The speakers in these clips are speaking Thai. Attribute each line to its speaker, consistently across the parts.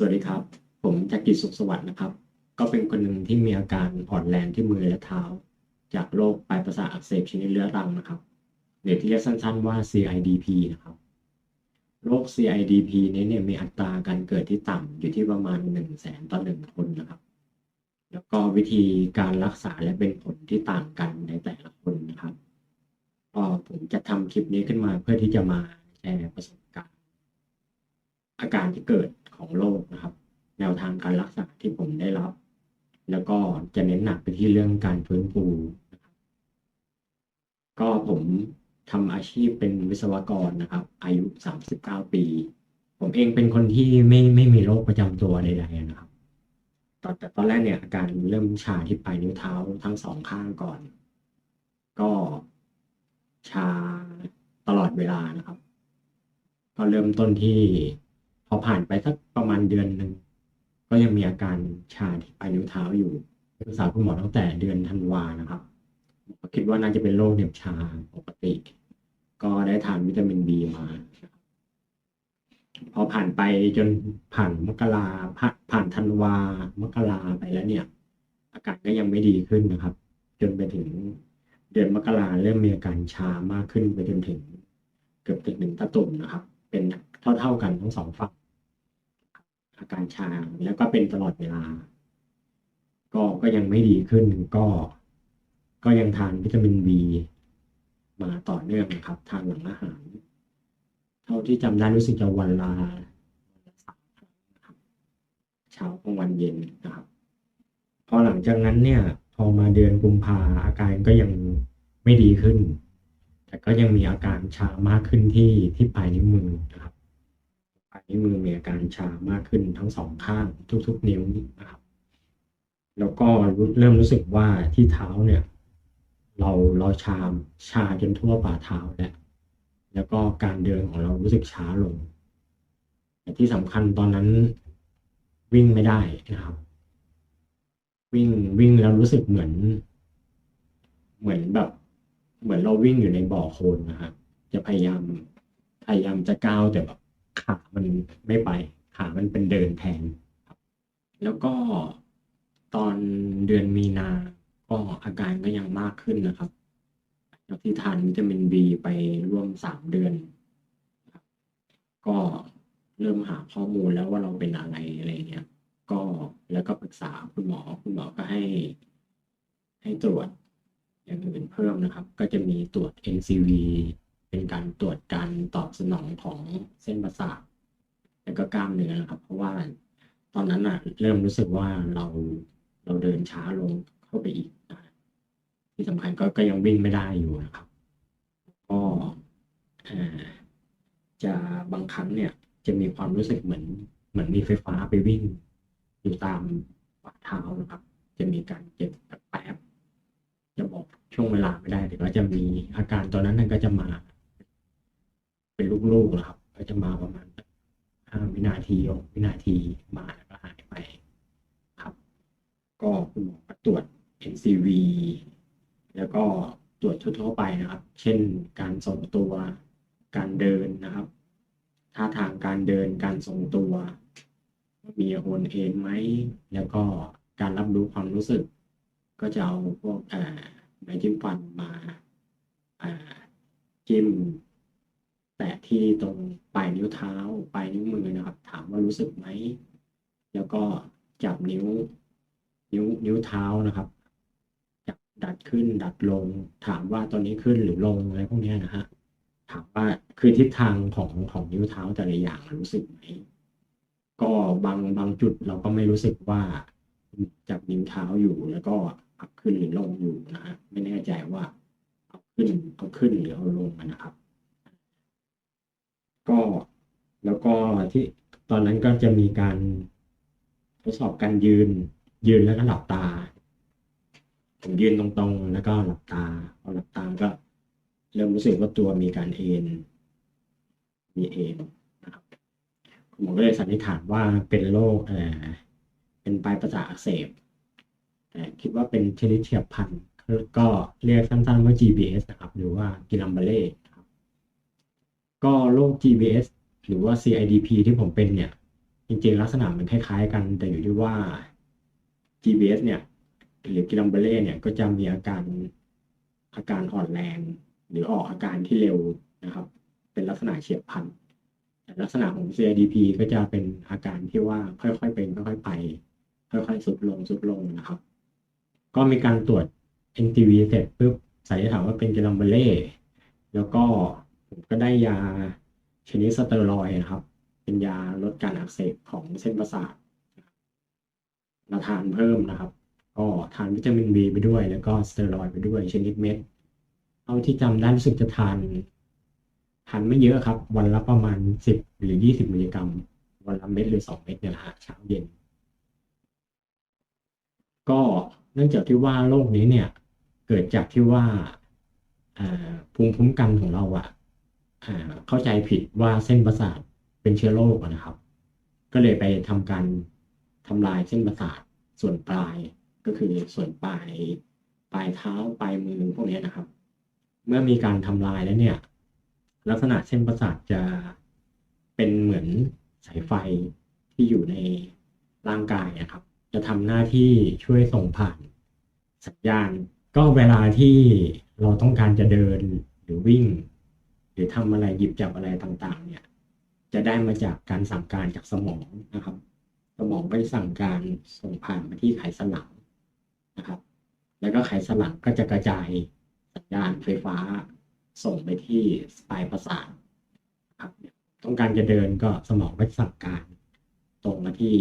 Speaker 1: วัสดีครับผมจักริดสุขสวัสดิ์นะครับก็เป็นคนหนึ่งที่มีอาการอ่อนแรงที่มือและเท้าจากโรคปลายประสาทอักเสบชนิดเรื้อรังนะครับหรือที่เรียกสั้นๆว่า CIDP นะครับโรค CIDP นี้เนี่ยมีอัตราการเกิดที่ต่ำอยู่ที่ประมาณ100,000ต่อ1 คนนะครับแล้วก็วิธีการรักษาและเป็นผลที่ต่างกันในแต่ละคนนะครับก็ผมจะทำคลิปนี้ขึ้นมาเพื่อที่จะมาแชร์ประสบการณ์ อาการที่เกิดของโรคนะครับแนวทางการรักษาที่ผมได้รับแล้วก็จะเน้นหนักไปที่เรื่องการฟื้นฟูนะครับก็ผมทำอาชีพเป็นวิศวกรนะครับอายุ39ปีผมเองเป็นคนที่ไม่มีโรคประจำตัวใดๆนะครับแต่ตอนแรกเนี่ยอาการเริ่มชาที่ปลายนิ้วเท้าทั้งสองข้างก่อนก็ชาตลอดเวลานะครับ ก็เริ่มต้นที่พอผ่านไปสักประมาณเดือนหนึ่งก็ยังมีอาการชาที่ปลายนิ้วเท้าอยู่ปรึกษาคุณหมอตั้งแต่เดือนธันวานะครับก็คิดว่าน่าจะเป็นโรคเหน็บชาปกติก็ได้ทานวิตามินบีมาพอผ่านไปจนผ่านมกราผ่านธันวามกราไปแล้วเนี่ยอาการก็ยังไม่ดีขึ้นนะครับจนไปถึงเดือนมกราเริ่มมีอาการชามากขึ้นไปจนถึงเกือบถึง1 ตะตุ่มนะครับเป็นเท่ากันทั้งสองฝั่งอาการชาแล้วก็เป็นตลอดเวลาก็ยังไม่ดีขึ้นก็ยังทานวิตามินบีมาต่อเนื่องนะครับทานหลังอาหารเท่าที่จำได้รู้สึกจะวันละ3 ครั้งนะครับเช้ากลางวันเย็นนะครับพอหลังจากนั้นเนี่ยพอมาเดือนกุมภาอาการก็ยังไม่ดีขึ้นแต่ก็ยังมีอาการชามากขึ้นที่ปลายนิ้วมือนะครับปลายนิ้วมือมีอาการชามากขึ้นทั้งสองข้างทุกๆนิ้วนะครับ แล้วก็เริ่มรู้สึกว่าที่เท้าเนี่ยเราชาจนทั่วฝ่าเท้าแล้วก็การเดินของเรารู้สึกช้าลงแต่ที่สำคัญตอนนั้นวิ่งไม่ได้นะครับวิ่งวิ่งแล้วรู้สึกเหมือนแบบเหมือนเราวิ่งอยู่ในบ่อโคลนนะครับจะพยายามจะก้าวแต่แบบขามันไม่ไปขามันเป็นเดินแทนครับแล้วก็ตอนเดือนมีนาก็อาการก็ยังมากขึ้นนะครับจากที่ทานวิตามินบีไปร่วม3 เดือนครับก็เริ่มหาข้อมูลแล้วว่าเราเป็นอะไรเงี้ยก็แล้วก็ปรึกษาคุณหมอก็ให้ตรวจอย่างอื่นเพิ่มนะครับก็จะมีตรวจ NCV เป็นการตรวจการตอบสนองของเส้นประสาทแล้วก็กล้ามเนื้อนะครับเพราะว่าตอนนั้นเริ่มรู้สึกว่าเราเดินช้าลงเข้าไปอีกนะที่สำคัญก็ยังวิ่งไม่ได้อยู่นะครับก็เอ่อจะบางครั้งเนี่ยจะมีความรู้สึกเหมือนมีไฟฟ้าไปวิ่งอยู่ตามฝ่าเท้านะครับจะมีการเจ็บแป๊บๆจะบอกช่วงเวลาไม่ได้แต่ก็จะมีอาการตอนนั้นก็จะมาเป็นลูกๆนะครับก็จะมาประมาณ5 วินาที6 วินาทีมาแล้วก็หายไปครับก็คุณหมอก็ตรวจ NCV แล้วก็ตรวจทั่วๆไปนะครับเช่นการทรงตัวการเดินนะครับท่าทางการเดินการทรงตัวมีโอนเอ็นไหมแล้วก็การรับรู้ความรู้สึกก็จะเอาพวกไม้จิ้มฟันมาอ่าจิ้มแตะที่ตรงปลายนิ้วเท้าปลายนิ้วมือนะครับถามว่ารู้สึกไหมแล้วก็จับนิ้วเท้านะครับจับดัดขึ้นดัดลงถามว่าตอนนี้ขึ้นหรือลงอะไรพวกเนี้ยนะฮะถามว่าคือทิศทางของนิ้วเท้าแต่ละอย่างรู้สึกไหมก็บางจุดเราก็ไม่รู้สึกว่าจับนิ้วเท้าอยู่แล้วก็เอาขึ้นหรือลงอยู่นะฮะไม่แน่ใจว่าเอาขึ้นหรือเอาลงนะครับ ก็แล้วก็ที่ตอนนั้นก็จะมีการทดสอบการยืนแล้วก็หลับตาผมยืนตรงๆแล้วก็หลับตาพอหลับตาก็เริ่มรู้สึกว่าตัวมีการเอนนะครับคุณหมอก็เลยสันนิษฐานว่าเป็นโรคเป็นปลายประสาทอักเสบแต่คิดว่าเป็นชนิดเฉียบพลันก็เรียกสั้นๆว่า GBS นะครับหรือว่ากิลัมเบเล่ครับ ก็โรค GBS หรือว่า CIDP ที่ผมเป็นเนี่ย จริงๆลักษณะมันคล้ายๆกันแต่อยู่ที่ว่า GBS เนี่ยหรือกิลัมเบเล่เนี่ยก็จะมีอาการอ่อนแรงหรือออกอาการที่เร็วนะครับเป็นลักษณะเฉียบพลันแต่ลักษณะของ CIDP ก็จะเป็นอาการที่ว่าค่อยๆเป็นค่อยๆไปค่อยๆสุดลงนะครับก็มีการตรวจ NTV เสร็จปุ๊บสันนิษฐานว่าเป็นกิลัมเบเล่แล้วก็ผมก็ได้ยาชนิดสเตียรอยด์นะครับเป็นยาลดการอักเสบของเส้นประสาทมาทานเพิ่มนะครับก็ทานวิตามินบีไปด้วยแล้วก็สเตียรอยด์ไปด้วยชนิดเม็ดเอาที่จำได้รู้สึกจะทานไม่เยอะครับวันละประมาณ10 หรือ 20 มิลลิกรัมวันละเม็ดหรือ2 เม็ดเนี่ยแหละฮะเช้าเย็นก็เนื่องจากที่ว่าโรคนี้เนี่ยเกิดจากที่ว่าภูมิคุ้มกันของเราเข้าใจผิดว่าเส้นประสาทเป็นเชื้อโรคนะครับก็เลยไปทำการทำลายเส้นประสาทส่วนปลายก็คือส่วนปลายเท้าปลายมือพวกนี้นะครับเมื่อมีการทำลายแล้วเนี่ยลักษณะเส้นประสาทจะเป็นเหมือนสายไฟที่อยู่ในร่างกายนะครับจะทำหน้าที่ช่วยส่งผ่านสัญญาณก็เวลาที่เราต้องการจะเดินหรือวิ่งหรือทำอะไรหยิบจับอะไรต่างๆเนี่ยจะได้มาจากการสั่งการจากสมองนะครับสมองก็จะสั่งการส่งผ่านมาที่ไขสันหลังนะครับแล้วก็ไขสันหลังก็จะกระจายสัญญาณไฟฟ้าส่งไปที่ปลายประสาทครับต้องการจะเดินก็สมองก็สั่งการตรงมาที่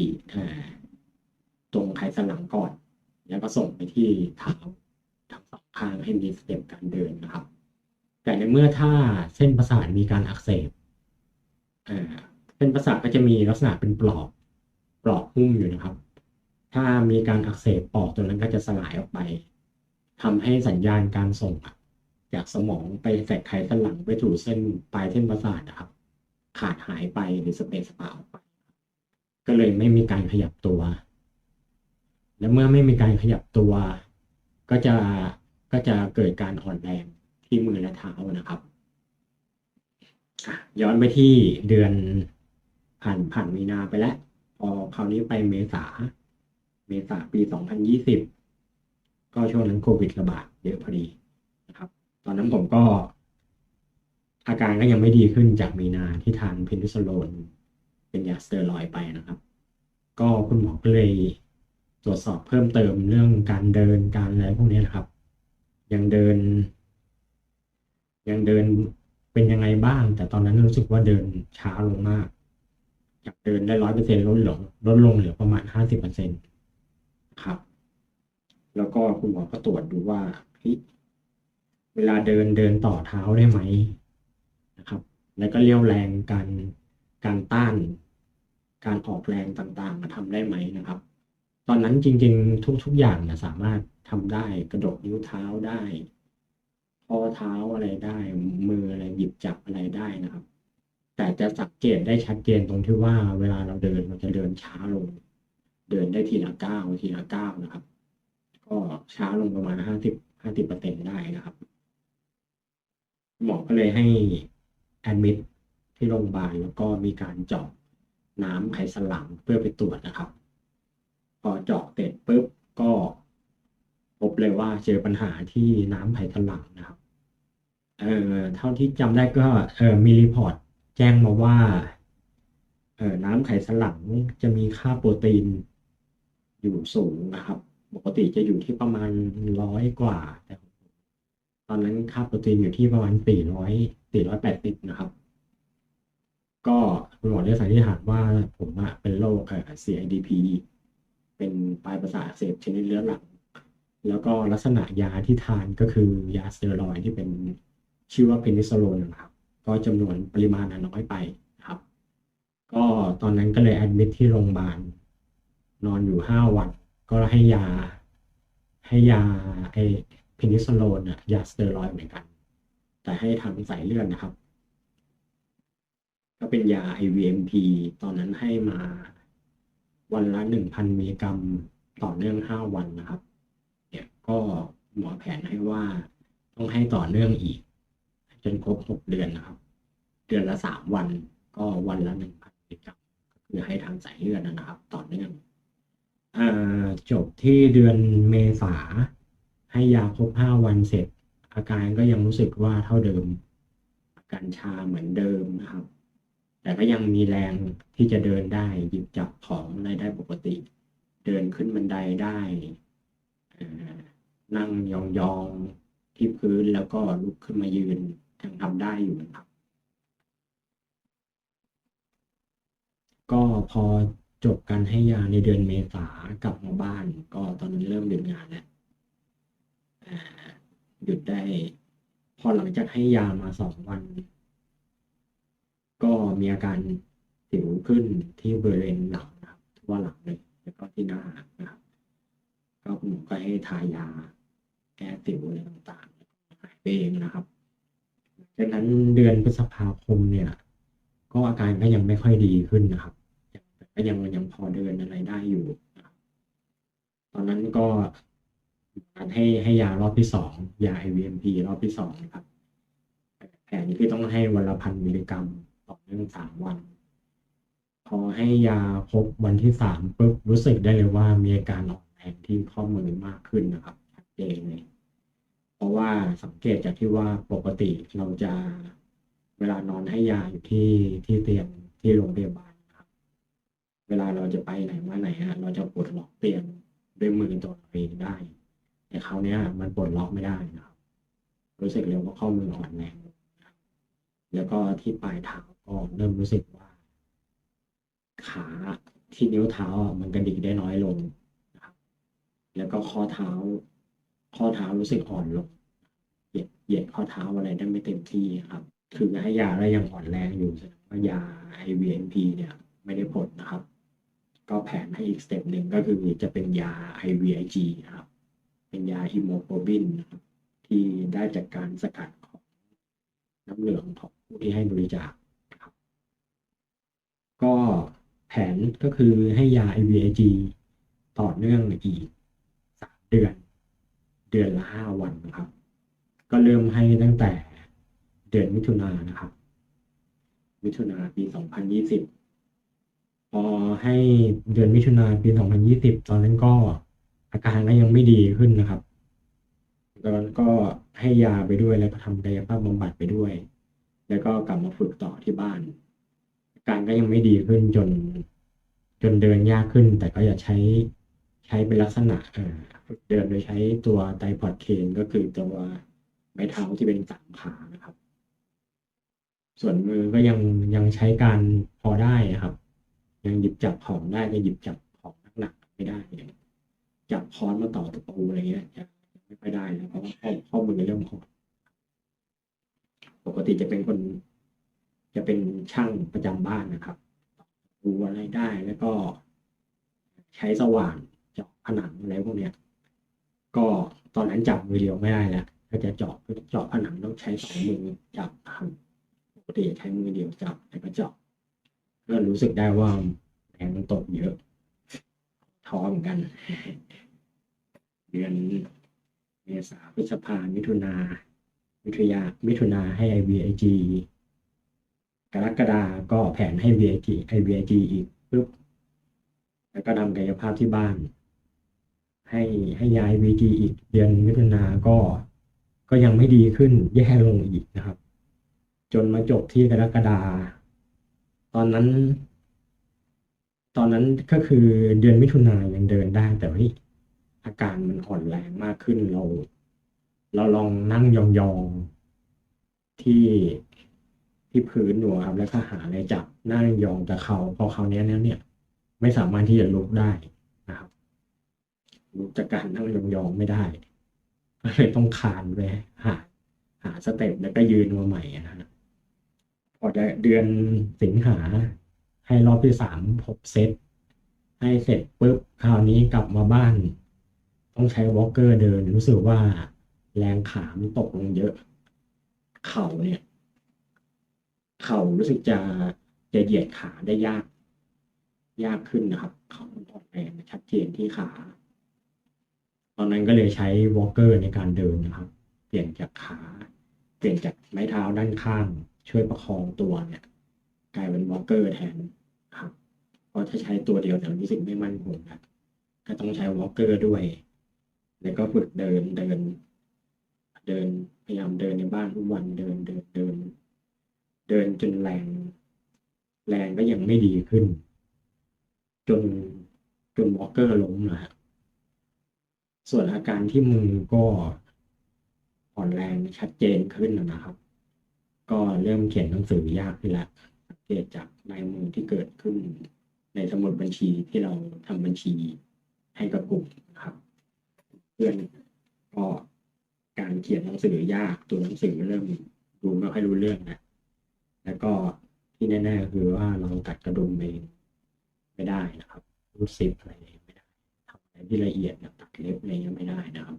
Speaker 1: ตรงไขสันหลังก่อนแล้วก็ส่งไปที่เท้าทั้งสองข้างให้มีสเต็ปการเดินนะครับแต่ในเมื่อถ้าเส้นประสาทมีการอักเสบเส้นประสาทก็จะมีลักษณะเป็นปลอกหุ้มอยู่นะครับถ้ามีการอักเสบปลอกตัวนั้นก็จะสลายออกไปทำให้สัญญาณการส่งจากสมองไปใส่ไขสันหลังไปถูเส้นปลายเส้นประสาทนะครับขาดหายไปหรือสเปซปาออกไปก็เลยไม่มีการขยับตัวและเมื่อไม่มีการขยับตัวก็จะเกิดการอ่อนแรงที่มือและเท้านะครับย้อนไปที่เดือนผ่านมีนาไปแล้วพอคราวนี้ไปเมษาปี2020ก็ช่วงนั้นโควิดระบาดเยอะพอดีนะครับตอนนั้นผมก็อาการก็ยังไม่ดีขึ้นจากมีนาที่ทานเพนิซิลลินเป็นยาสเตียรอยด์ไปนะครับก็คุณหมอก็เลยตรวจสอบเพิ่มเติมเรื่องการเดินการอะไรพวกนี้นะครับยังเดินยังเดินเป็นยังไงบ้างแต่ตอนนั้นรู้สึกว่าเดินช้าลงมากจากเดินได้100%ลดลงเหลือประมาณ50%ครับแล้วก็คุณหมอก็ตรวจดูว่าเวลาเดินต่อเท้าได้ไหมนะครับแล้วก็เรี่ยวแรงการต้านการออกแรงต่างๆมาทำได้ไหมนะครับตอนนั้นจริงๆทุกอย่างนะสามารถทำได้กระดกนิ้วเท้าได้ข้อเท้าอะไรได้มืออะไรหยิบจับอะไรได้นะครับแต่จะสังเกตได้ชัดเจนตรงที่ว่าเวลาเราเดินเราจะเดินช้าลงเดินได้ทีละก้าวนะครับก็ช้าลงประมาณ50% ได้นะครับหมอก็เลยให้แอดมิดที่โรงพยาบาลแล้วก็มีการเจาะน้ำไขสันหลังเพื่อไปตรวจนะครับพอเจาะเสร็จปุ๊บก็พบเลยว่าเจอปัญหาที่น้ำไขสันหลังนะครับเท่าที่จำได้ก็มีรีพอร์ตแจ้งมาว่าน้ำไขสันหลังจะมีค่าโปรตีนอยู่สูงนะครับปกติจะอยู่ที่ประมาณ100 กว่าแต่ตอนนั้นค่าโปรตีนอยู่ที่ประมาณ480นะครับก็คุณหมอได้สันนิษฐานว่าผมเป็นโรคCIDP เป็นปลายประสาทอักเสบชนิดเรื้อรังแล้วก็ลักษณะยาที่ทานก็คือยาสเตียรอยด์ที่เป็นชื่อว่าเพนิซิลลินนะครับก็จำนวนปริมาณน้อยไปครับก็ตอนนั้นก็เลยแอดมิทที่โรงพยาบาลนอนอยู่5 วันก็ให้ยาไอเพนิซิลลินยาสเตียรอยด์เหมือนกันแต่ให้ทางสายเลือดนะครับก็เป็นยา IVMP ตอนนั้นให้มาวันละ1,000 มิลลิกรัมต่อเนื่อง5 วันนะครับเนี่ยก็หมอแผนให้ว่าต้องให้ต่อเนื่องอีกจนครบ6 เดือนนะครับเดือนละ3 วันก็วันละ1,000 มิลลิกรัม คือให้ทางสายเลือดนะครับต่อเนื่องจบที่เดือนเมษาให้ยาครบ5 วันเสร็จอาการก็ยังรู้สึกว่าเท่าเดิมอาการชาเหมือนเดิมนะครับแต่ก็ยังมีแรงที่จะเดินได้หยิบจับของอะไรได้ปกติเดินขึ้นบันไดได้อ่านั่งยองๆที่พื้นแล้วก็ลุกขึ้นมายืนยังทำได้อยู่ครับ ก็พอจบการให้ยาในเดือนเมษากลับมาบ้านก็ตอนนั้นเริ่มหยุดงานแล้วอ่าหยุดได้พอหลังจากให้ยามา2 วันก็มีอาการสิวขึ้นที่บริเวณหลังนะครับทั่วหลังเลยแล้วก็ที่หน้านะครับก็คุณหมอก็ให้ทายาแก้สิวอะไรต่างๆหายไปเองนะครับจากนั้นเดือนพฤษภาคมเนี่ยก็อาการก็ยังไม่ค่อยดีขึ้นนะครับแต่ก็ยังพอเดินอะไรได้อยู่นะครับ ตอนนั้นก็การให้ยารอบที่2ยา IVMP รอบที่2นะครับแผนคือต้องให้วันละ1,000 มิลลิกรัมต่อเนื่อง3 วันพอให้ยาครบวันที่3ปุ๊บรู้สึกได้เลยว่ามีอาการอ่อนแรงที่ข้อมือมากขึ้นนะครับชัดเจนเลยเพราะว่าสังเกตจากที่ว่าปกติเราจะเวลานอนให้ยาอยู่ที่เตียงที่โรงพยาบาลนะครับเวลาเราจะไปไหนมาไหนฮะเราจะปลดล็อกเตียงด้วยมือตัวเราเองได้ แต่คราวเนี้ยมันปลดล็อกไม่ได้นะครับรู้สึกเลยว่าข้อมืออ่อนแรงนะครับแล้วก็ที่ปลายเท้าก็เริ่มรู้สึกว่าขาที่นิ้วเท้าอะมันกระดิกได้น้อยลงนะครับแล้วก็ข้อเท้ารู้สึกอ่อนลงเหยียดข้อเท้าอะไรได้ไม่เต็มที่ครับคือให้ยาแล้วยังอ่อนแรงอยู่แสดงว่ายา IVNP เนี่ยไม่ได้ผลนะครับก็แผนให้อีกสเต็ปหนึ่งก็คือจะเป็นยา IVIG นะครับ เป็นยาฮีโมโกลบินนะครับที่ได้จากการสกัดของน้ำเหลืองของผู้ที่ให้บริจาคครับก็แผนก็คือให้ยา IVIG ต่อเนื่องอีก3 เดือนเดือนละ5 วันนะครับก็เริ่มให้ตั้งแต่เดือนมิถุนายนนะครับมิถุนาปี2020พอให้เดือนมิถุนาปี2020ตอนนั้นก็อาการก็ยังไม่ดีขึ้นนะครับ ตอนนั้นก็ให้ยาไปด้วยแล้วก็ทำกายภาพบำบัดไปด้วยแล้วก็กลับมาฝึกต่อที่บ้านอาการก็ยังไม่ดีขึ้นจนเดินยากขึ้นแต่ก็อย่าใช้เป็นลักษณะฝึกเดินโดยใช้ตัวไตรพอดเคนก็คือตัวไม้เท้าที่เป็น3 ขานะครับส่วนมือก็ยังใช้การพอได้นะครับยังหยิบจับของได้ก็หยิบจับของหนักๆไม่ได้อย่างจับค้อนมาต่อตะปูอะไรเงี้ยจะไม่ค่อยได้แล้วเพราะว่าข้อมือเริ่มอ่อน ปกติจะเป็นช่างประจำบ้านนะครับดูอะไรได้แล้วก็ใช้สว่านเจาะผนังอะไรพวกเนี้ยก็ตอนนั้นจับมือเดียวไม่ได้แล้วถ้าจะเจาะผนังต้องใช้2 มือจับครับปกติจะใช้มือเดียวจับแล้วก็เจาะก็รู้สึกได้ว่าแรงมันตกเยอะท้อเหมือนกันเดือนเมษาพฤษภามิถุนามิถุนาให้ IVIG กรกฎาก็แผนให้ IVIG อีกปุ๊บแล้วก็ทำกายภาพที่บ้านให้ยา IVIG อีกเดือนมิถุนาก็ยังไม่ดีขึ้นแย่ลงอีกนะครับจนมาจบที่กรกฎาตอนนั้นตอนนั้นก็คือเดือนมิถุนายังเดินได้แต่ว่าอาการมันอ่อนแรงมากขึ้นเราลองนั่งยองๆที่พื้นอยู่ครับแล้วก็หาอะไรจับนั่งยองแต่เขาพอเขาวเนี้ยเนี่ยไม่สามารถที่จะลุกได้นะครับลุกจากการนั่งยองๆไม่ได้ก็เลยต้องคลานไปหาหาสเต็ปแล้วก็ยืนมาใหม่นะฮะพอจะเดือนสิงหาให้รอบที่3 6 เซตให้เสร็จปุ๊บคราวนี้กลับมาบ้านต้องใช้วอล์กเกอร์เดินรู้สึกว่าแรงขามันตกลงเยอะเข่าเนี่ย เข่ารู้สึกจะเหยียดขาได้ยากขึ้นนะครับเข่ามันอ่อนแรงชัดเจนที่ขาตอนนั้นก็เลยใช้วอล์กเกอร์ในการเดินนะครับเปลี่ยนจากขาเปลี่ยนจากไม้เท้าด้านข้างช่วยประคองตัวเนี่ยกลายเป็นวอล์กเกอร์แทนครับ เพราะถ้าใช้ตัวเดียวเนี่ยรู้สึกไม่มั่นคงครับก็ต้องใช้วอล์กเกอร์ด้วย แล้วก็ฝึกเดินพยายามเดินในบ้านทุกวันเดินจนแรงก็ยังไม่ดีขึ้น จนวอล์กเกอร์ล้มนะฮะส่วนอาการที่มือก็อ่อนแรงชัดเจนขึ้นนะครับ ก็เริ่มเขียนหนังสือยากขึ้นแล้วสังเกตจากลายมือที่เกิดขึ้นในสมุดบัญชีที่เราทำบัญชีให้กับกลุ่มนะครับ เพื่อนก็การเขียนหนังสือยากตัวหนังสือเริ่มดูไม่ค่อยรู้เรื่องนะแล้วก็ที่แน่ๆคือว่าเราตัดกระดุมเองไม่ได้นะครับรูดซิปอะไรไม่ได้ทำอะไรที่ละเอียดแบบตัดเล็บอะไรยังไม่ได้นะครับ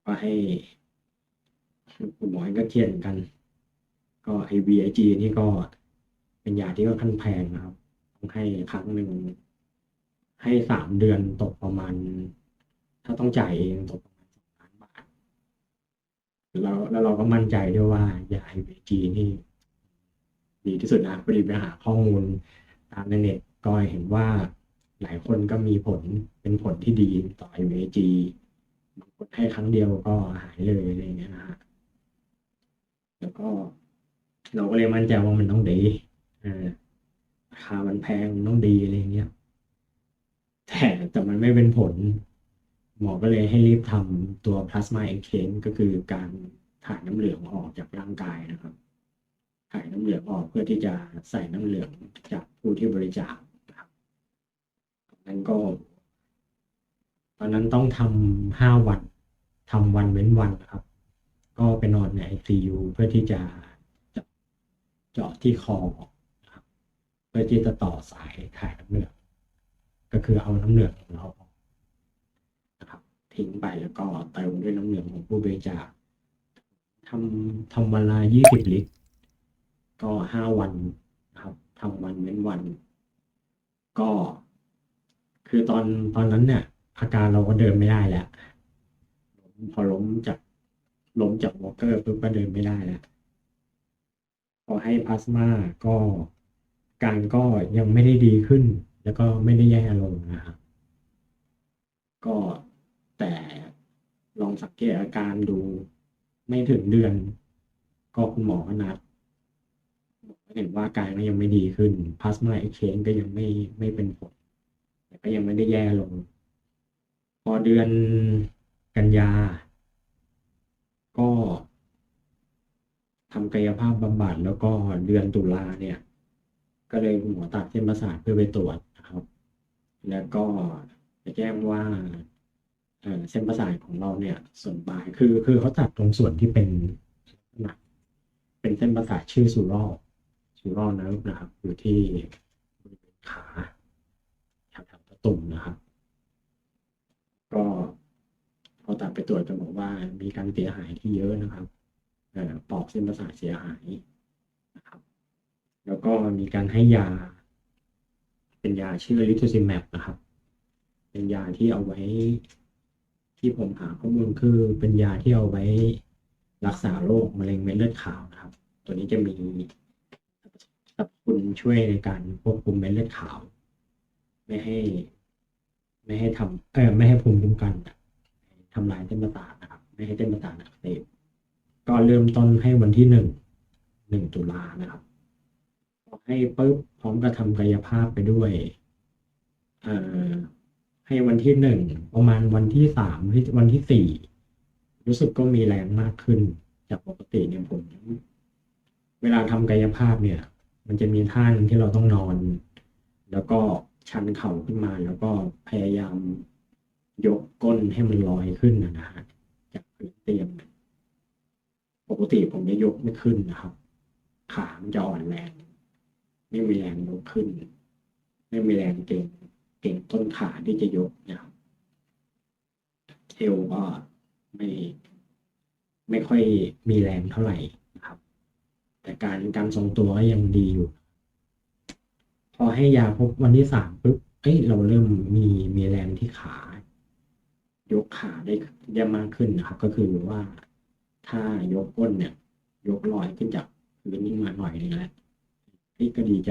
Speaker 1: ก็ให้คุณหมอก็เครียดกัน ก็ไอ VIG นี่ก็เป็นยาที่ค่อนข้างแพงนะครับต้องให้ครั้งหนึ่งให้3 เดือนตกประมาณถ้าต้องจ่ายเองตกประมาณ2 ล้านบาทแล้วเราก็มั่นใจด้วยว่ายา IVG นี่ดีที่สุดนะพอดีไปหาข้อมูลตามในเน็ตก็เห็นว่าหลายคนก็มีผลเป็นผลที่ดีต่อ IVG บางคนให้ครั้งเดียวก็หายเลยอะไรอย่างเงี้ยนะฮะแล้วก็เราก็เลยมั่นใจว่ามันต้องดีราคามันแพงมันต้องดีอะไรอย่างเงี้ยแต่มันไม่เป็นผลหมอก็เลยให้รีบทำตัว plasma exchange ก็คือการถ่ายน้ำเหลืองออกจากร่างกายนะครับถ่ายน้ำเหลืองออกเพื่อที่จะใส่น้ำเหลืองจากผู้ที่บริจาคนะครับนั้นก็ตอนนั้นต้องทำ5 วันทำวันเว้นวันนะครับก็ไปนอนใน ICU เพื่อที่จะเจาะที่คอนะครับเพื่อที่จะต่อสายถ่ายน้ำเหลืองก็คือเอาน้ำเหลืองของเราออกนะครับทิ้งไปแล้วก็เติมด้วยน้ำเหลืองของผู้บริจาคทำวันละ20 ลิตรก็5 วันนะครับทำวันเว้นวันก็คือตอนนั้นเนี่ยอาการเราก็เดินไม่ได้แล้วพอล้มจากวอล์กเกอร์ปุ๊บก็เดินไม่ได้แล้วพอให้พลาสมาก็การก็ยังไม่ได้ดีขึ้นแล้วก็ไม่ได้แย่ลงนะครับก็แต่ลองสังเกตอาการดูไม่ถึงเดือนก็คุณหมอก็นัดเห็นว่าอาการก็ยังไม่ดีขึ้นพลาสมาเอ็กชแนนก็ยังไม่เป็นผลแต่ก็ยังไม่ได้แย่ลงพอเดือนกันยาก็ทำกายภาพบำบัดแล้วก็เดือนตุลาเนี่ยก็เลยคุณหมอตัดเส้นประสาทเพื่อไปตรวจนะครับแล้วก็จะแจ้งว่าเส้นประสาทของเราเนี่ยส่วนปลายคือเขาตัดตรงส่วนที่เป็นหนักเป็นเส้นประสาทชื่อซูรอลเนิร์ฟนะครับอยู่ที่บริเวณขาแถวตะตุ่มนะครับก็พอตัดไปตรวจจะบอกว่ามีการเสียหายที่เยอะนะครับปอกเส้นประสาทเสียหายนะครับแล้วก็มีการให้ยาเป็นยาชื่อลิทูซิแมปนะครับเป็นยาที่เอาไว้ที่ผมหาข้อมูลคือเป็นยาที่เอาไว้รักษาโรคมะเร็งเม็ดเลือดขาวนะครับตัวนี้จะมีสรรพคุณช่วยในการควบคุมเม็ดเลือดขาวไม่ให้ไม่ให้ภูมิคุ้มกันทำลายเส้นประสาทนะครับไม่ให้เส้นประสาทอักเสบก็เริ่มต้นให้วันที่1 ตุลานะครับพอให้ปุ๊บพร้อมกับทำกายภาพไปด้วยให้วันที่1ประมาณวันที่3ที่วันที่4รู้สึกก็มีแรงมากขึ้นจากปกติเนี่ยผมเวลาทำกายภาพเนี่ยมันจะมีท่านึงที่เราต้องนอนแล้วก็ชันเข่าขึ้นมาแล้วก็พยายามยกก้นให้มันลอยขึ้นนะฮะจากพื้นเตียงปกติผมจะยกไม่ขึ้นนะครับขามันจะอ่อนแรงไม่มีแรงยกขึ้นไม่มีแรงเก่งต้นขาที่จะยกนะครับเอวก็ไม่ไม่ค่อยมีแรงเท่าไหร่นะครับแต่การทรงตัวก็ยังดีอยู่พอให้ยาพบวันที่3ปุ๊บเราเริ่มมีแรงที่ขายกขาได้มากขึ้นนะครับก็คือว่าถ้ายกก้นเนี่ยยกลอยขึ้นจากพื้นนี่มาหน่อยนึงแล้วก็ดีใจ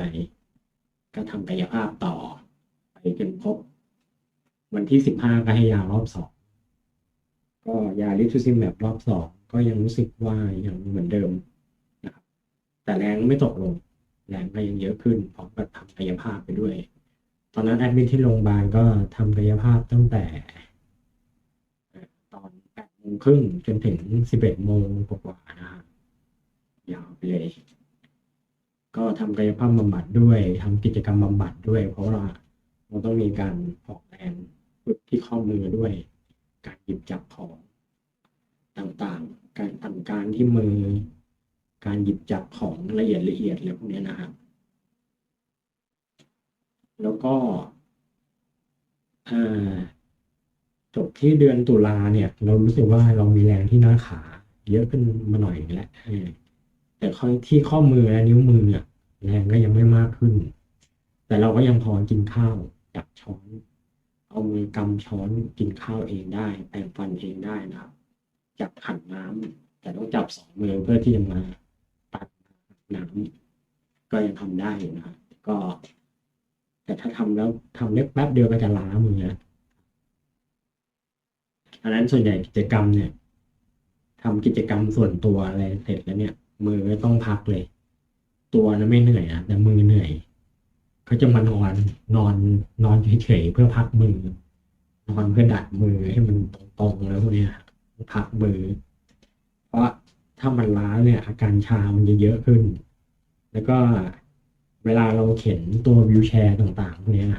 Speaker 1: ก็ทำกายภาพต่อไปจนครบวันที่15ก็ให้ยารอบ2ก็ยาลิทูซิแมปรอบ2ก็ยังรู้สึกว่ายังเหมือนเดิมนะครับแต่แรงไม่ตกลงแรงก็ยังเยอะขึ้นพร้อมกับทำกายภาพไปด้วยตอนนั้นแอดมิทที่โรงพยาบาลก็ทำกายภาพตั้งแต่ตอน8:30จนถึง11โมงกว่าๆนะครับยาวไปเลยก็ทำกายภาพบำบัดด้วยทำกิจกรรมบำบัดด้วยเพราะว่ามันต้องมีการออกแรงฝึกที่ข้อมือด้วยการหยิบจับของต่างๆการสั่งการที่มือการหยิบจับของละเอียดอะไรพวกนี้นะครับแล้วก็จบที่เดือนตุลาเนี่ยเรารู้สึกว่าเรามีแรงที่หน้าขาเยอะขึ้นมาหน่อยแล้วแต่ที่ข้อมือและนิ้วมือเนี่ยแรงก็ยังไม่มากขึ้นแต่เราก็ยังพอกินข้าวจับช้อนเอามือกำช้อนกินข้าวเองได้แปรงฟันเองได้นะครับจับขันน้ำแต่ต้องจับ2 มือเพื่อที่จะมาตักน้ำก็ยังทำได้อยู่นะครับก็แต่ถ้าทำแล้วทำเล็กแป๊บเดียวก็จะล้ามือนะอันนั้นส่วนใหญ่กิจกรรมเนี่ยทำกิจกรรมส่วนตัวอะไรเสร็จแล้วเนี่ยมือต้องพักเลยตัวนะไม่เหนื่อยนะแต่มือเหนื่อยเขาจะมานอนนอนเฉยๆเพื่อพักมือนอนเพื่อดัดมือให้มันตรงๆแล้วพวกเนี้ยพักมือเพราะถ้ามันล้าเนี่ยอาการชามันจะเยอะขึ้นแล้วก็เวลาเราเข็นตัววิวแชร์ต่างๆพวกเนี้ย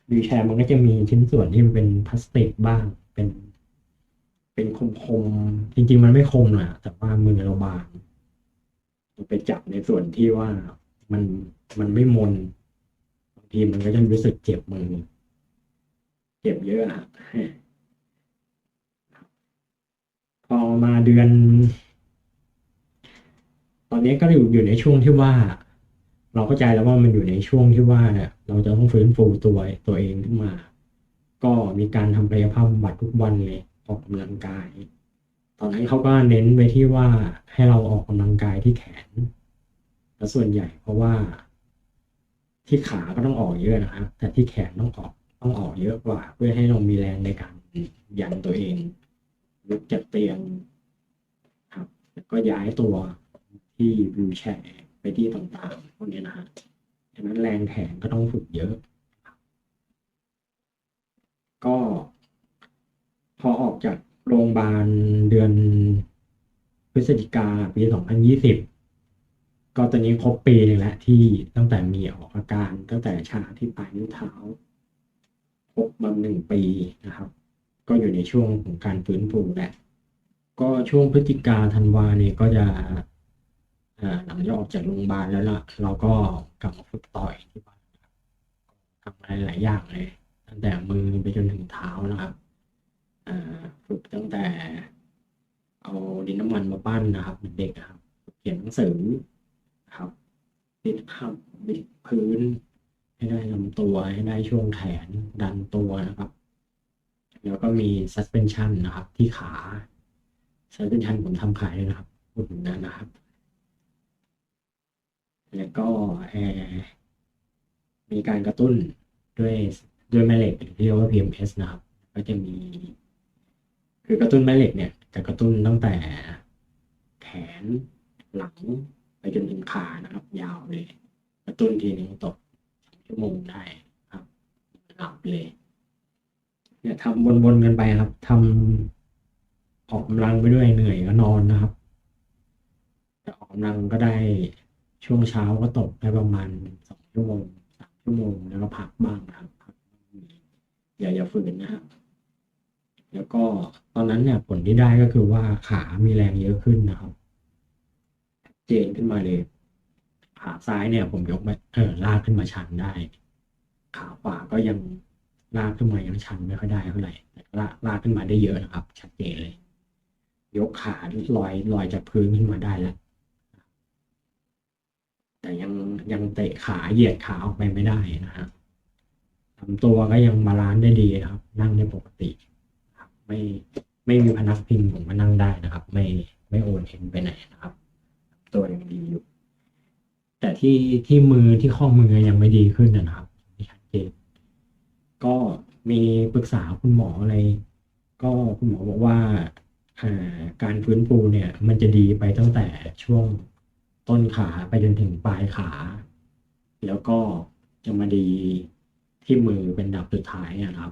Speaker 1: วิวแชร์มันก็จะมีชิ้นส่วนที่มันเป็นพลาสติกบ้างเป็นคมๆจริงๆมันไม่คมนะแต่ว่ามือเราบางไปจับในส่วนที่ว่ามันมันไม่มนบางทีมันก็จะรู้สึกเจ็บมือเจ็บเยอะอะพอมาเดือนตอนนี้ก็อยู่ในช่วงที่ว่าเราเข้าใจแล้วว่ามันอยู่ในช่วงที่ว่าเนี่ยเราจะต้องฟื้นฟูตัวเองขึ้นมาก็มีการทำกายภาพบำบัดทุกวันเลยออกกำลังกายตอนนั้นเขาก็เน้นไปที่ว่าให้เราออกกำลังกายที่แขนและส่วนใหญ่เพราะว่าที่ขาก็ต้องออกเยอะนะครับแต่ที่แขนต้องออกเยอะกว่าเพื่อให้เรามีแรงในการยันตัวเองลุกจากเตียงครับแล้วก็ย้ายตัวที่วิวแชร์ไปที่ต่างๆพวกนี้นะฮะฉะนั้นแรงแขนก็ต้องฝึกเยอะก็พอออกจากโรงพยาบาลเดือนพฤศจิกาปี2020ก็ตอนนี้ครบปีหนึ่งแล้วที่ตั้งแต่มีออกอาการตั้งแต่ชาที่ปลายนิ้วเท้าครบมา1 ปีนะครับก็อยู่ในช่วงของการฟื้นฟูแหละก็ช่วงพฤศจิกาธันวาเนี่ยก็จะหลังจากออกจากโรงพยาบาลแล้วล่ะเราก็กลับมาฝึกต่อยที่บ้านทำอะไรหลายอย่างเลยตั้งแต่มือไปจนถึงเท้านะครับฝึกตั้งแต่เอาดินน้ำมันมาปั้นนะครับเหมือนเด็กนะครับเขียนหนังสือครับติดขับบิดพื้นให้ได้ลำตัวให้ได้ช่วงแขนดันตัวนะครับแล้วก็มี suspension นะครับที่ขา suspension ผมทำขายด้วยนะครับพูดถึงนั้นนะครับแล้วก็มีการกระตุ้นด้วยแม่เหล็กที่เรียกว่า PMS นะครับก็จะมีคือกระตุ้นแม่เหล็กเนี่ยจะกระตุ้นตั้งแต่แขนหลังไปจนถึงขานะครับยาวเลยกระตุ้นทีนึงตก2 ชั่วโมงได้ครับหลับเลยเนี่ยทำวนๆกันไปครับทำออกกำลังไปด้วยเหนื่อยก็นอนนะครับแต่ออกกำลังก็ได้ช่วงเช้าก็ตกได้ประมาณ2 ชั่วโมง3 ชั่วโมงแล้วก็พักบ้างนะครับพักอย่าฝืนนะครับแล้วก็ตอนนั้นเนี่ยผลที่ได้ก็คือว่าขามีแรงเยอะขึ้นนะครับเจนขึ้นมาเลยขาซ้ายเนี่ยผมยกมาลากขึ้นมาชันได้ขาขวาก็ยังลากขึ้นมายังชันไม่ค่อยได้เท่าไหร่แต่ลากขึ้นมาได้เยอะนะครับชัดเจนเลยยกขาลอยจากพื้นขึ้นมาได้แล้วแต่ยังเตะขาเหยียดขาออกไปไม่ได้นะฮะลำตัวก็ยังบาลานซ์ได้ดีนะครับนั่งได้ปกติครับไม่มีพนักพิงผมก็นั่งได้นะครับไม่โอนเอ็นไปไหนนะครับตัวยังดีอยู่แต่ ที่มือที่ข้อมือยังไม่ดีขึ้นนะครับไม่ชัดเจนก็มีปรึกษาคุณหมออะไรก็คุณหมอบอกว่าการฟื้นฟูเนี่ยมันจะดีไปตั้งแต่ช่วงต้นขาไปจนถึงปลายขาแล้วก็จะมาดีที่มือเป็นดับสุดท้ายนะครับ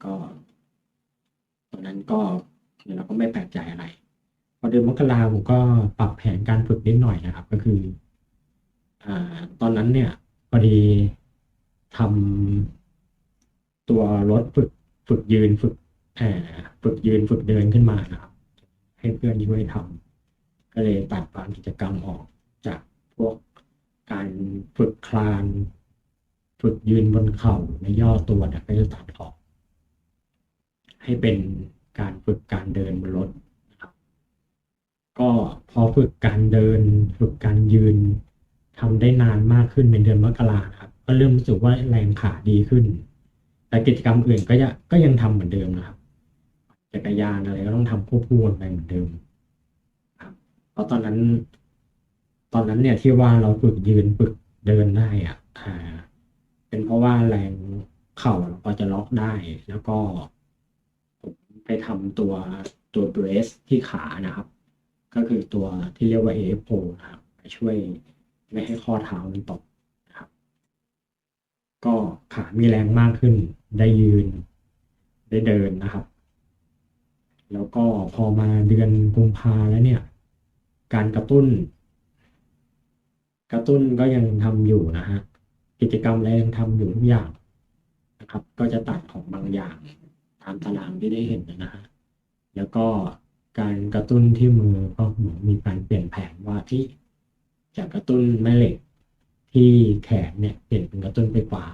Speaker 1: ก็ตอนนั้นก็เราก็ไม่แปลกใจอะไรพอเดือนมกราผมก็ปรับแผนการฝึกนิดหน่อยนะครับก็คือตอนนั้นเนี่ยพอดีทำตัวรถฝึกยืนฝึกยืนฝึกเดินขึ้นมานะครับให้เพื่อนช่วยทำก็เลยตัดบางกิจกรรมออกจากพวกการฝึกคลานฝึกยืนบนเข่าในย่อตัวเนี่ยก็จะตัดออกให้เป็นการฝึกการเดินบนรถนะครับก็พอฝึกการเดินฝึกการยืนทำได้นานมากขึ้นในเดือนมกราครับก็เริ่มรู้สึกว่าแรงขาดีขึ้นแต่กิจกรรมอื่นก็ยังทำเหมือนเดิมนะครับจักรยานอะไรก็ต้องทำควบคู่กันไปเหมือนเดิมครับเพราะตอนนั้นเนี่ยที่ว่าเราฝึกยืนฝึกเดินได้เป็นเพราะว่าแรงเข่าเราก็จะล็อกได้แล้วก็ผมไปทำตัวเบรสที่ขานะครับก็คือตัวที่เรียกว่า AFO นะครับไปช่วยไม่ให้ข้อเท้ามันตกนะครับก็ขามีแรงมากขึ้นได้ยืนได้เดินนะครับแล้วก็พอมาเดือนกุมภาแล้วเนี่ยการกระตุ้นก็ยังทำอยู่นะฮะกิจกรรมอะไรยังทำอยู่ทุกอย่างนะครับก็จะตัดของบางอย่างตามตารางที่ได้เห็นนะฮะแล้วก็การกระตุ้นที่มือก็เหมือนมีการเปลี่ยนแผนว่าที่จากกระตุ้นแม่เหล็กที่แขนเนี่ยเปลี่ยนเป็นกระตุ้นไฟฟ้า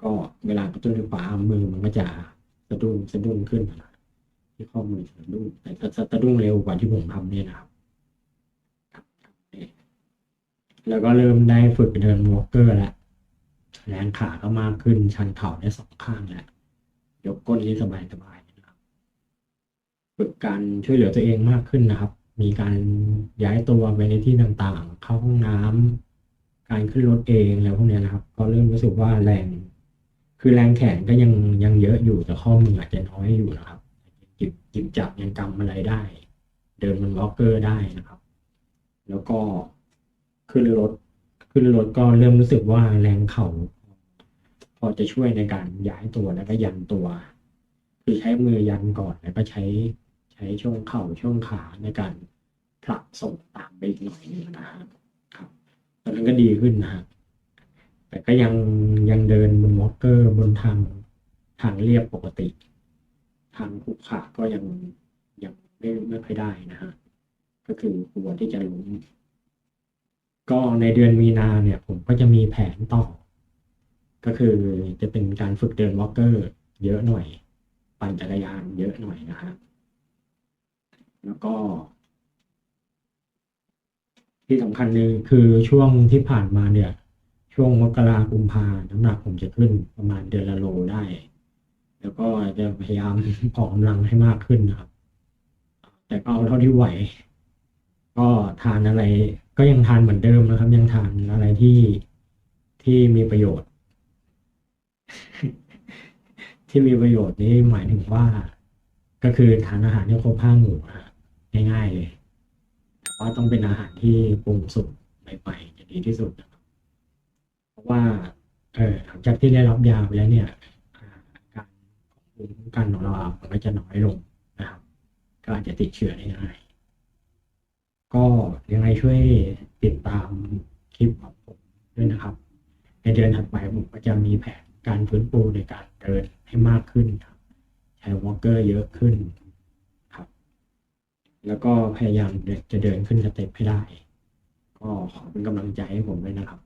Speaker 1: ก็เวลากระตุ้นไฟฟ้ามือมันก็จะสะดุ้งขึ้นนะที่ข้อมือสะดุ้งแต่สะดุ้งเร็วกว่าที่ผมทำเนี่ยนะครับ แล้วก็เริ่มได้ฝึกเดินวอล์กเกอร์แล้วแรงขาก็มากขึ้นชันเข่าได้สองข้างแล้วยกก้นนี้สบายๆนะครับฝึกการช่วยเหลือตัวเองมากขึ้นนะครับมีการย้ายตัวไปในที่ต่างๆเข้าห้องน้ำการขึ้นรถเองแล้วพวกนี้นะครับก็เริ่มรู้สึกว่าแรงคือแรงแขนก็ยังเยอะอยู่แต่ข้อมืออาจจะน้อยอยู่นะครับหยิบจับยังกำอะไรได้เดินบนวอล์กเกอร์ได้นะครับแล้วก็ ขึ้นรถขึ้นรถก็เริ่มรู้สึกว่าแรงเข่าพอจะช่วยในการย้ายตัวแล้วก็ยันตัวคือใช้มือยันก่อนแล้วก็ใช้ช่วงเข่าช่วงขาในการผลักส่งตามไปอีกหน่อยนึงนะครับตอนนั้นก็ดีขึ้นนะฮะแต่ก็ยังเดินบนวอล์กเกอร์บนทางเรียบปกติทางขรุขระก็ยังไม่ค่อยได้นะฮะก็คือกลัวที่จะล้ม ก็ในเดือนมีนาเนี่ยผมก็จะมีแผนต่อก็คือจะเป็นการฝึกเดินวอล์กเกอร์เยอะหน่อยปั่นจักรยานเยอะหน่อยนะฮะแล้วก็ที่สำคัญเลยคือช่วงที่ผ่านมาเนี่ยช่วงมกรากุมภาน้ำหนักผมจะขึ้นประมาณเดือนละโลได้แล้วก็จะพยายามออกกำลังให้มากขึ้นนะครับแต่ก็เอาเท่าที่ไหวก็ทานอะไรก็ยังทานเหมือนเดิมนะครับยังทานอะไรที่มีประโยชน์ ที่มีประโยชน์นี่หมายถึงว่าก็คือทานอาหารที่ครบห้าหมู่นะง่ายๆเลยแต่ว่าต้องเป็นอาหารที่ปรุงสุกใหม่ๆจะดีที่สุดนะครับเพราะว่าหลังจากที่ได้รับยาไปแล้วเนี่ยการของภูมิคุ้มกันของเรามันก็จะน้อยลงนะครับก็อาจจะติดเชื้อได้ง่ายก็ยังไงช่วยติดตามคลิปของผมด้วยนะครับในเดือนถัดไปผมก็จะมีแผนการฟื้นฟูในการเดินให้มากขึ้นครับใช้วอล์กเกอร์เยอะขึ้นครับแล้วก็พยายามจะเดินขึ้นสเต็ปให้ได้ก็ขอเป็นกำลังใจให้ผมด้วยนะครับ